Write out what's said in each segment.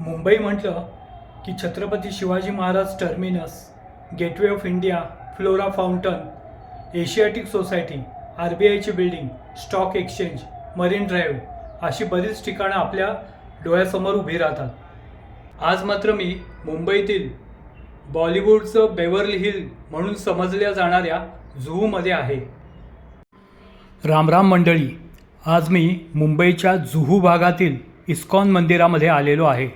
मुंबई म्हटलं की Chhatrapati Shivaji Maharaj terminus, gateway of India, Flora Fountain, Asiatic Society, RBIची building, stock exchange, marine drive अशी बरीच ठिकाणं आपल्या डोळ्यासमोर उभी राहतात. आज मात्र मी मुंबईतील बॉलिवूडचं बेवर्ली हिल म्हणून समजल्या जाणाऱ्या जुहूमध्ये आहे. रामराम मंडळी, आज मी मुंबईच्या जुहू भागातील इस्कॉन मंदिरामध्ये आलेलो आहे.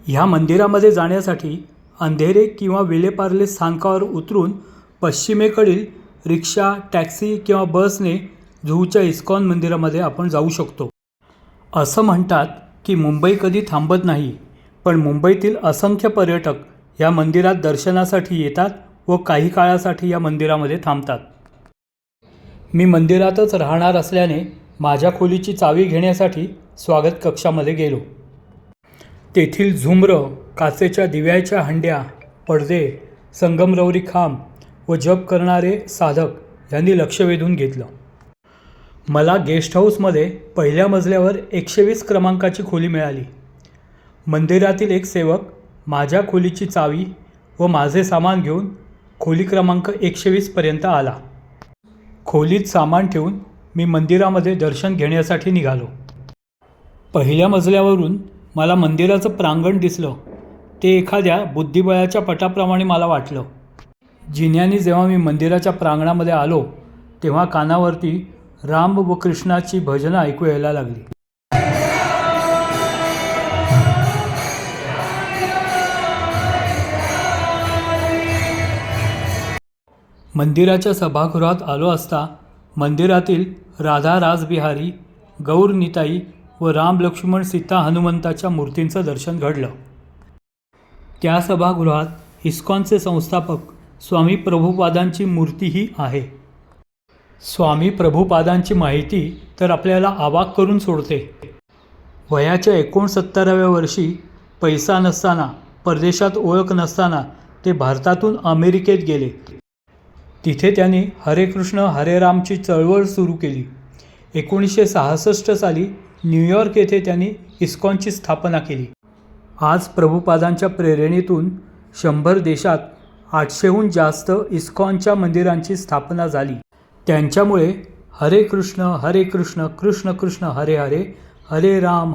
ह्या मंदिरामध्ये जाण्यासाठी अंधेरे किंवा विलेपार्ले स्थानकावर उतरून पश्चिमेकडील रिक्षा, टॅक्सी किंवा बसने जुहूच्या इस्कॉन मंदिरामध्ये आपण जाऊ शकतो. असं म्हणतात की मुंबई कधी थांबत नाही, पण मुंबईतील असंख्य पर्यटक या मंदिरात दर्शनासाठी येतात व काही काळासाठी या मंदिरामध्ये थांबतात. मी मंदिरातच राहणार असल्याने माझ्या खोलीची चावी घेण्यासाठी स्वागत कक्षामध्ये गेलो. तेथील झुंबर, काचेच्या दिव्याच्या हंड्या, पडदे, संगमरवरी खांब व जप करणारे साधक यांनी लक्ष वेधून घेतलं. मला गेस्ट हाऊसमध्ये पहिल्या मजल्यावर 120 क्रमांकाची खोली मिळाली. मंदिरातील एक सेवक माझ्या खोलीची चावी व माझे सामान घेऊन खोली क्रमांक 120 पर्यंत आला. खोलीत सामान ठेवून मी मंदिरामध्ये दर्शन घेण्यासाठी निघालो. पहिल्या मजल्यावरून मला मंदिराचं प्रांगण दिसलं. ते एखाद्या बुद्धिबळाच्या पटाप्रमाणे मला वाटलं. जिन्याने जेव्हा मी मंदिराच्या प्रांगणामध्ये आलो तेव्हा कानावरती राम व कृष्णाची भजनं ऐकू यायला लागली. मंदिराच्या सभागृहात आलो असता मंदिरातील राधा रासबिहारी, गौर निताई व राम लक्ष्मण सीता हनुमंताच्या मूर्तींचं दर्शन घडलं. त्या सभागृहात इस्कॉनचे संस्थापक स्वामी प्रभुपादांची मूर्तीही आहे. स्वामी प्रभुपादांची माहिती तर आपल्याला अवाक करून सोडते. वयाच्या 69व्या वर्षी पैसा नसताना, परदेशात ओळख नसताना ते भारतातून अमेरिकेत गेले. तिथे त्यांनी हरे कृष्ण हरे रामची चळवळ सुरू केली. 1966 साली न्यूयॉर्क येथे त्यांनी इस्कॉनची स्थापना केली. आज प्रभुपादांच्या प्रेरणेतून 100 देशात 800हून जास्त इस्कॉनच्या मंदिरांची स्थापना झाली. त्यांच्यामुळे हरे कृष्ण कृष्ण कृष्ण हरे हरे, हरे राम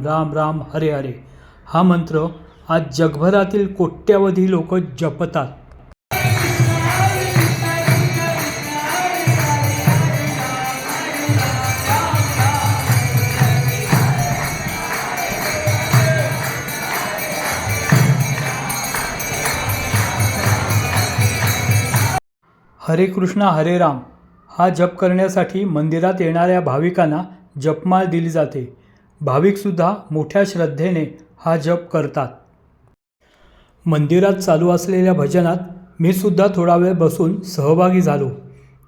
राम राम हरे हरे हा मंत्र आज जगभरातील कोट्यावधी लोक जपतात. हरे कृष्ण हरे राम हा जप करण्यासाठी मंदिरात येणाऱ्या भाविकांना जपमाळ दिली जाते. भाविकसुद्धा मोठ्या श्रद्धेने हा जप करतात. मंदिरात चालू असलेल्या भजनात मी सुद्धा थोडा वेळ बसून सहभागी झालो.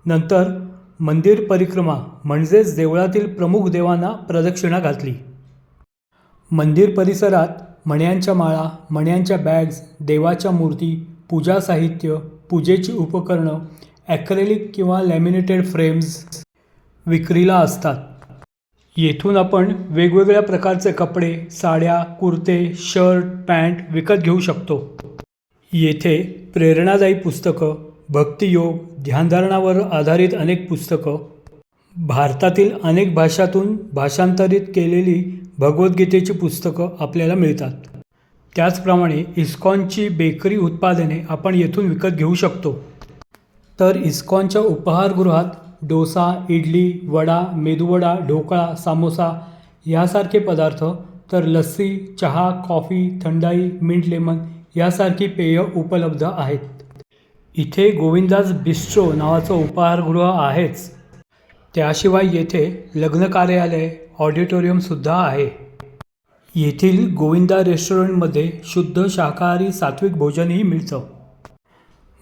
नंतर मंदिर परिक्रमा म्हणजेच देवळातील प्रमुख देवांना प्रदक्षिणा घातली. मंदिर परिसरात मण्यांच्या माळा, मण्यांच्या बॅग्स, देवाच्या मूर्ती, पूजा साहित्य, पूजेची उपकरणं, ॲक्रेलिक किंवा लॅमिनेटेड फ्रेम्स विक्रीला असतात. येथून आपण वेगवेगळ्या प्रकारचे कपडे, साड्या, कुर्ते, शर्ट, पॅन्ट विकत घेऊ शकतो. येथे प्रेरणादायी पुस्तकं, भक्तियोग, ध्यानधारणावर आधारित अनेक पुस्तकं, भारतातील अनेक भाषातून भाषांतरित केलेली भगवद्गीतेची पुस्तकं आपल्याला मिळतात. त्याचप्रमाणे इस्कॉनची बेकरी उत्पादने आपण येथून विकत घेऊ शकतो. तर इस्कॉनच्या उपहारगृहात डोसा, इडली, वडा, मेदूवडा, ढोकळा, सामोसा यासारखे पदार्थ, तर लस्सी, चहा, कॉफी, थंडाई, मिंट लेमन यासारखी पेय उपलब्ध आहेत. इथे गोविंदाज बिस्ट्रो नावाचं उपहारगृह आहेच. त्याशिवाय येथे लग्न कार्यालय, ऑडिटोरियमसुद्धा आहे. येथील गोविंदा रेस्टॉरंटमध्ये शुद्ध शाकाहारी सात्विक भोजनही मिळतं.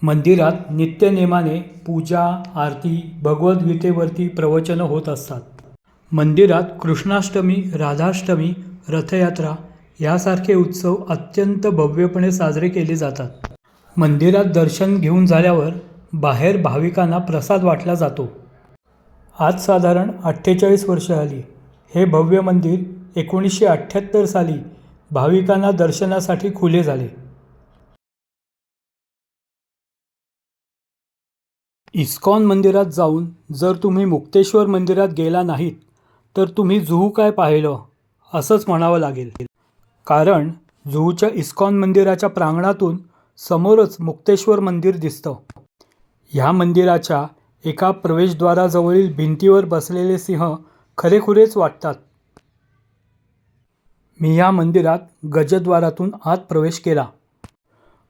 मंदिरात नित्यनेमाने पूजा, आरती, भगवद्गीतेवरती प्रवचनं होत असतात. मंदिरात कृष्णाष्टमी, राधाष्टमी, रथयात्रा यासारखे उत्सव अत्यंत भव्यपणे साजरे केले जातात. मंदिरात दर्शन घेऊन झाल्यावर बाहेर भाविकांना प्रसाद वाटला जातो. आज साधारण 48 वर्ष आली. हे भव्य मंदिर 1978 साली भाविकांना दर्शनासाठी खुले झाले. इस्कॉन मंदिरात जाऊन जर तुम्ही मुक्तेश्वर मंदिरात गेला नाहीत तर तुम्ही जुहू काय पाहिलं असंच म्हणावं लागेल. कारण जुहूच्या इस्कॉन मंदिराच्या प्रांगणातून समोरच मुक्तेश्वर मंदिर दिसतं. ह्या मंदिराच्या एका प्रवेशद्वाराजवळील भिंतीवर बसलेले सिंह खरेखुरेच वाटतात. मी ह्या मंदिरात गजद्वारातून आत प्रवेश केला.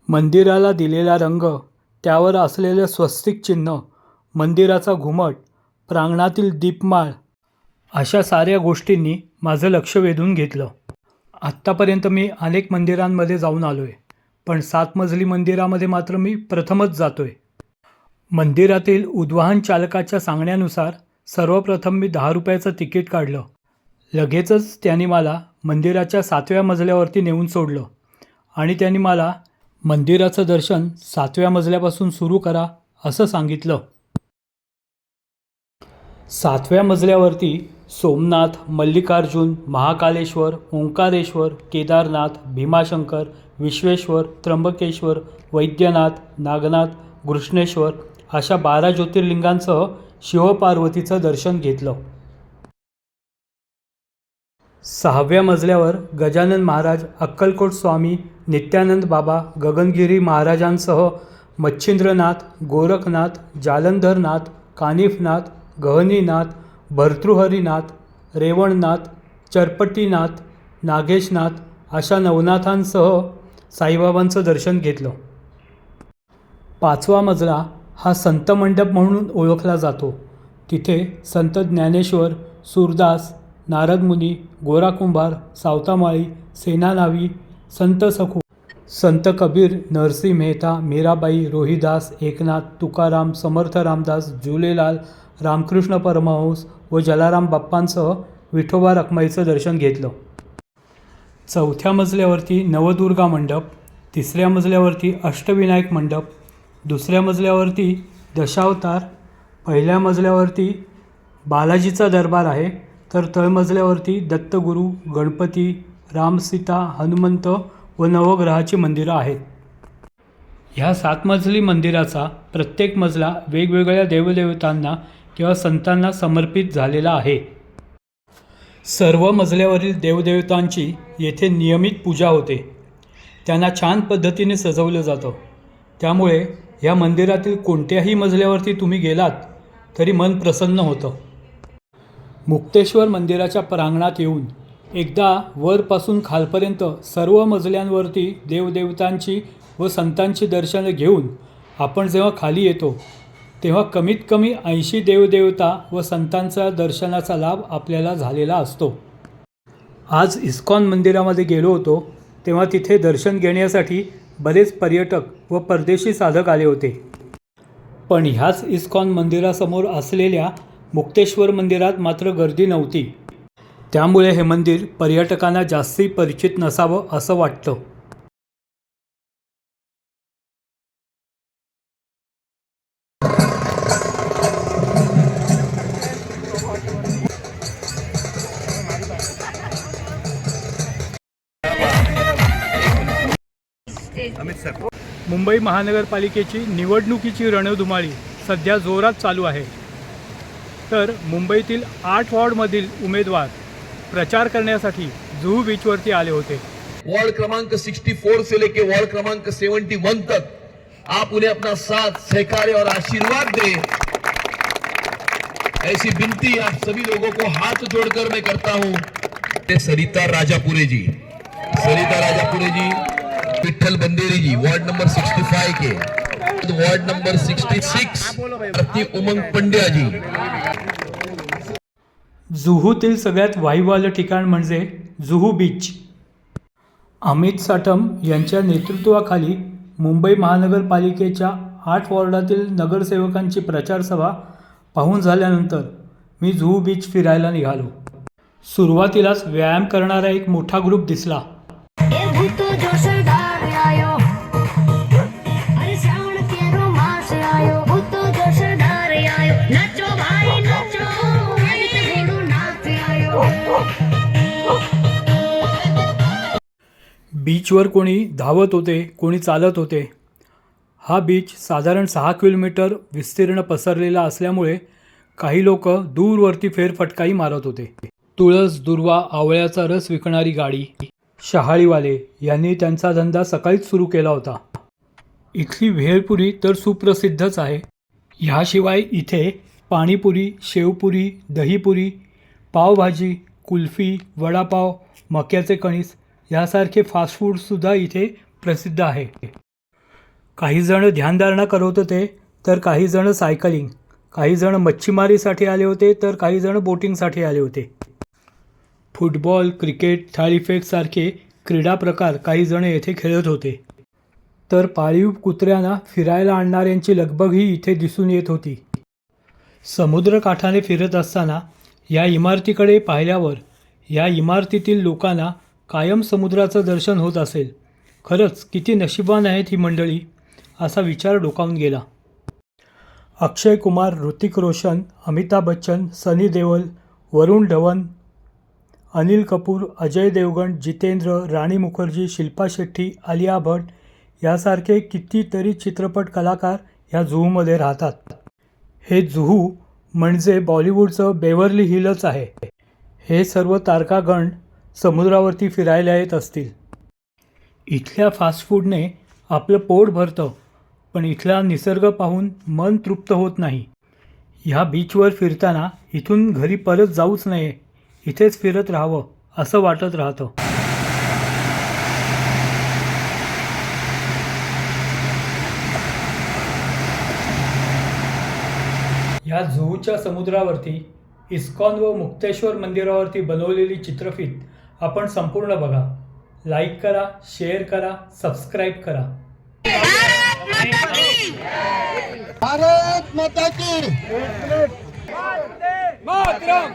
मंदिराला दिलेला रंग, त्यावर असलेले स्वस्तिक चिन्ह, मंदिराचा घुमट, प्रांगणातील दीपमाळ अशा साऱ्या गोष्टींनी माझं लक्ष वेधून घेतलं. आत्तापर्यंत मी अनेक मंदिरांमध्ये जाऊन आलो आहे, पण 7 मजली मंदिरामध्ये मात्र मी प्रथमच जातो आहे. मंदिरातील उद्वाहन चालकाच्या सांगण्यानुसार सर्वप्रथम मी 10 रुपयाचं तिकीट काढलं. लगेचच त्यांनी मला मंदिराच्या 7व्या मजल्यावरती नेऊन सोडलं आणि त्यांनी मला मंदिराचं दर्शन 7व्या मजल्यापासून सुरू करा असं सांगितलं. 7व्या मजल्यावरती सोमनाथ, मल्लिकार्जुन, महाकालेश्वर, ओंकारेश्वर, केदारनाथ, भीमाशंकर, विश्वेश्वर, त्र्यंबकेश्वर, वैद्यनाथ, नागनाथ, घृष्णेश्वर अशा 12 ज्योतिर्लिंगांसह शिवपार्वतीचं दर्शन घेतलं. 6व्या मजल्यावर गजानन महाराज, अक्कलकोट स्वामी, नित्यानंद बाबा, गगनगिरी महाराजांसह मच्छिंद्रनाथ, गोरखनाथ, जालंधरनाथ, कानिफनाथ, गहनीनाथ, भर्तृहरीनाथ, रेवणनाथ, चरपट्टीनाथ, नागेशनाथ अशा नवनाथांसह साईबाबांचं दर्शन घेतलं. 5वा मजला हा संत मंडप म्हणून ओळखला जातो. तिथे संत ज्ञानेश्वर, सूरदास, नारदमुनी, गोरा कुंभार, सावतामाळी, सेनानावी, संत सखू, संत कबीर, नरसिंह मेहता, मीराबाई, रोहिदास, एकनाथ, तुकाराम, समर्थ रामदास, झुलेलाल, रामकृष्ण परमहंस व जलाराम बाप्पांसह विठोबा रखमाईचं दर्शन घेतलं. 4थ्या मजल्यावरती नवदुर्गा मंडप, 3ऱ्या मजल्यावरती अष्टविनायक मंडप, 2ऱ्या मजल्यावरती दशावतार, 1ल्या मजल्यावरती बालाजीचा दरबार आहे, तर तळमजल्यावरती दत्तगुरू, गणपती, रामसीता, हनुमंत व नवग्रहाची मंदिरं आहेत. ह्या 7 मजली मंदिराचा प्रत्येक मजला वेगवेगळ्या देवदेवतांना किंवा संतांना समर्पित झालेला आहे. सर्व मजल्यावरील देवदेवतांची येथे नियमित पूजा होते. त्यांना छान पद्धतीने सजवलं जातं. त्यामुळे ह्या मंदिरातील कोणत्याही मजल्यावरती तुम्ही गेलात तरी मन प्रसन्न होतं. मुक्तेश्वर मंदिराच्या प्रांगणात येऊन एकदा वरपासून खालपर्यंत सर्व मजल्यांवरती देवदेवतांची व संतांची दर्शनं घेऊन आपण जेव्हा खाली येतो तेव्हा कमीत कमी 80 देवदेवता व संतांचा दर्शनाचा लाभ आपल्याला झालेला असतो. आज इस्कॉन मंदिरामध्ये गेलो होतो तेव्हा तिथे दर्शन घेण्यासाठी बरेच पर्यटक व परदेशी साधक आले होते. पण ह्याच इस्कॉन मंदिरासमोर असलेल्या मुक्तेश्वर मंदिरात मात्र गर्दी नव्हती. त्यामुळे हे मंदिर पर्यटकांना जास्ती परिचित नसावं असं वाटतं. मुंबई महानगरपालिकेची निवडणुकीची रणधुमाळी सध्या जोरात चालू आहे. तर मुंबईतील 8 वॉर्डमधील उमेदवार प्रचार करण्यासाठी जुहू बीचवरती आले होते. वार्ड क्रमांक 64 से लेके वार्ड क्रमांक 71 तक आप उन्हें अपना साथ, सहकार्य और आशीर्वाद दें, ऐसी विनती आप सभी लोगों को हाथ जोड़कर मैं करता हूं. सरिता राजापुरे जी, विठ्ठल बंदेरी जी, वार्ड नंबर 65 के, वार्ड नंबर 66 प्रतीक उमंग पंड्या जी. जुहूतील सगळ्यात वाईवालं ठिकाण म्हणजे जुहू बीच. अमित साटम यांच्या नेतृत्वाखाली मुंबई महानगरपालिकेच्या 8 वॉर्डातील नगरसेवकांची प्रचारसभा पाहून झाल्यानंतर मी जुहू बीच फिरायला निघालो. सुरुवातीलाच व्यायाम करणारा एक मोठा ग्रुप दिसला. बीचवर कोणी धावत होते, कोणी चालत होते. हा बीच साधारण 6 किलोमीटर विस्तीर्ण पसरलेला असल्यामुळे काही लोक दूरवरती फेरफटकाही मारत होते. तुळस, दुर्वा, आवळ्याचा रस विकणारी गाडी, शहाळीवाले यांनी त्यांचा धंदा सकाळीच सुरू केला होता. इथली भेळपुरी तर सुप्रसिद्धच आहे. ह्याशिवाय इथे पाणीपुरी, शेवपुरी, दहीपुरी, पावभाजी, कुल्फी, वडापाव, मक्याचे कणीस यासारखे फास्ट फूडसुद्धा इथे प्रसिद्ध आहे. काही जण ध्यानधारणा करत होते, तर काही जण सायकलिंग, काही जण मच्छीमारीसाठी आले होते, तर काही जण बोटिंगसाठी आले होते. फुटबॉल, क्रिकेट, थाळीफेकसारखे क्रीडा प्रकार काही जण येथे खेळत होते. तर पाळीव कुत्र्यांना फिरायला आणणाऱ्यांची लगबगही इथे दिसून येत होती. समुद्रकाठाने फिरत असताना या इमारतीकडे पाहिल्यावर या इमारतीतील लोकांना कायम समुद्राचं दर्शन होत असेल. खरंच किती नशिबान आहेत ही मंडळी, असा विचार डोकावून गेला. अक्षय कुमार, ऋतिक रोशन, अमिताभ बच्चन, सनी देओल, वरुण धवन, अनिल कपूर, अजय देवगण, जितेंद्र, राणी मुखर्जी, शिल्पा शेट्टी, आलिया भट यासारखे कितीतरी चित्रपट कलाकार ह्या जुहूमध्ये राहतात. हे जुहू म्हणजे बॉलिवूडचं बेव्हर्ली हिलच आहे. हे सर्व तारकागण समुद्रावरती फिरायला येत असतील. इथल्या फास्ट फूडने आपलं पोट भरतं, पण इथला निसर्ग पाहून मन तृप्त होत नाही. ह्या बीचवर फिरताना इथून घरी परत जाऊच नये, इथेच फिरत राहावं असं वाटत राहतं. या जुहूच्या समुद्रावरती इस्कॉन व मुक्तेश्वर मंदिरावरती बनवलेली चित्रफीत आपण संपूर्ण बघा. लाईक करा, शेअर करा, सबस्क्राईब करा. भारत माता की मातरम!